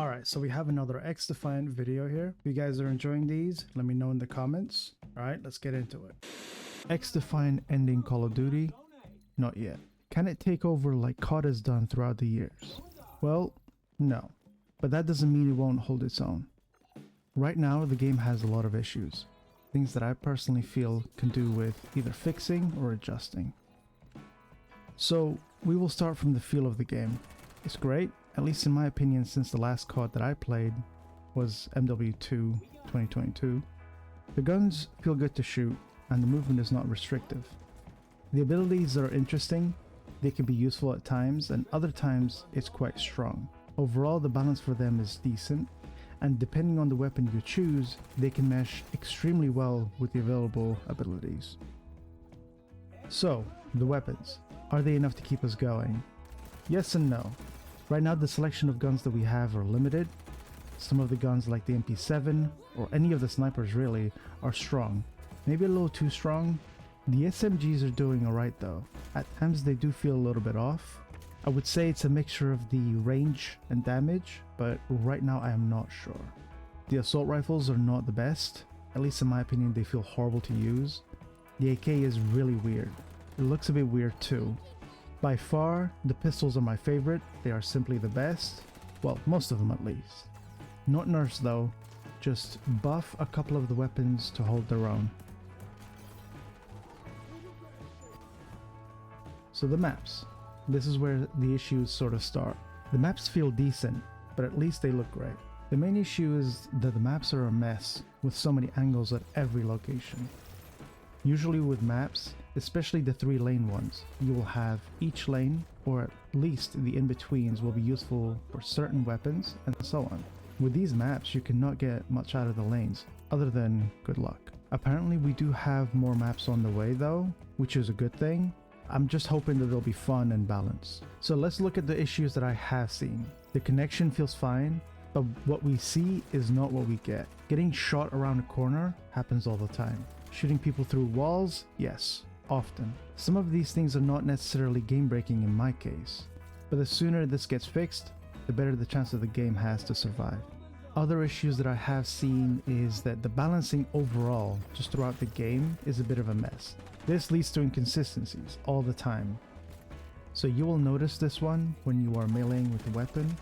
Alright, so we have another XDefiant video here. If you guys are enjoying these, let me know in the comments. Alright, let's get into it. XDefiant ending Call of Duty? Not yet. Can it take over like COD has done throughout the years? Well, no. But that doesn't mean it won't hold its own. Right now, the game has a lot of issues. Things that I personally feel can do with either fixing or adjusting. So, we will start from the feel of the game. It's great, at least in my opinion, since the last COD that I played was MW2 2022. The guns feel good to shoot, and the movement is not restrictive. The abilities are interesting, they can be useful at times, and other times it's quite strong. Overall, the balance for them is decent, and depending on the weapon you choose, they can mesh extremely well with the available abilities. So, the weapons. Are they enough to keep us going? Yes and no. Right now the selection of guns that we have are limited. Some of the guns like the MP7, or any of the snipers really, are strong. Maybe a little too strong. The SMGs are doing alright though. At times they do feel a little bit off. I would say it's a mixture of the range and damage, but right now I am not sure. The assault rifles are not the best. At least in my opinion they feel horrible to use. The AK is really weird. It looks a bit weird too. By far, the pistols are my favorite. They are simply the best. Well, most of them at least. Not nerfs though, just buff a couple of the weapons to hold their own. So the maps. This is where the issues sort of start. The maps feel decent, but at least they look great. The main issue is that the maps are a mess, with so many angles at every location. Usually with maps, especially the 3-lane ones, you will have each lane, or at least the in-betweens, will be useful for certain weapons, and so on. With these maps, you cannot get much out of the lanes, other than good luck. Apparently we do have more maps on the way though, which is a good thing. I'm just hoping that they'll be fun and balanced. So let's look at the issues that I have seen. The connection feels fine, but what we see is not what we get. Getting shot around a corner happens all the time. Shooting people through walls? Yes, often. Some of these things are not necessarily game-breaking in my case, but the sooner this gets fixed, the better the chance that the game has to survive. Other issues that I have seen is that the balancing overall, just throughout the game, is a bit of a mess. This leads to inconsistencies all the time. So you will notice this one when you are meleeing with a weapon,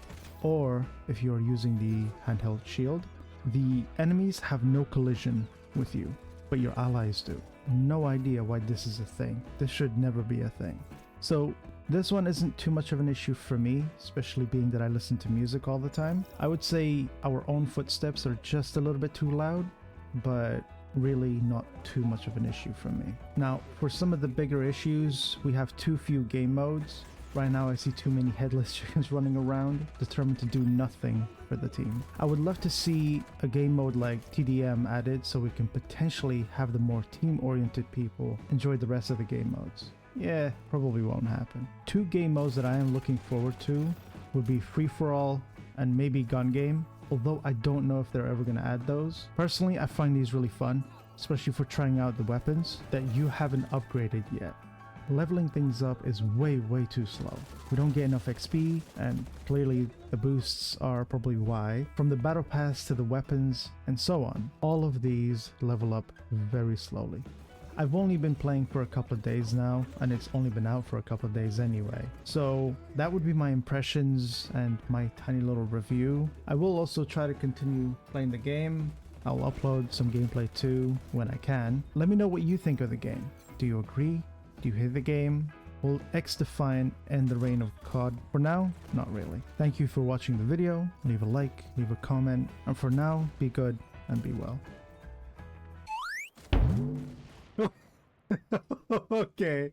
or if you are using the handheld shield. The enemies have no collision with you, but your allies do. No idea why this is a thing. This should never be a thing. So this one isn't too much of an issue for me, especially being that I listen to music all the time. I would say our own footsteps are just a little bit too loud, but really not too much of an issue for me. Now, for some of the bigger issues, we have too few game modes. Right now I see too many headless chickens running around, determined to do nothing for the team. I would love to see a game mode like TDM added so we can potentially have the more team-oriented people enjoy the rest of the game modes. Yeah, probably won't happen. Two game modes that I am looking forward to would be free-for-all and maybe gun game, although I don't know if they're ever going to add those. Personally, I find these really fun, especially for trying out the weapons that you haven't upgraded yet. Leveling things up is way too slow. We don't get enough XP, and clearly the boosts are probably why. From the battle pass to the weapons and so on, all of these level up very slowly. I've only been playing for a couple of days now, and it's only been out for a couple of days anyway. So that would be my impressions and my tiny little review. I will also try to continue playing the game. I'll upload some gameplay too when I can. Let me know what you think of the game. Do you agree? Do you hate the game? Will XDefiant end the reign of COD? For now, not really. Thank you for watching the video. Leave a like, leave a comment, and for now, be good and be well. Okay.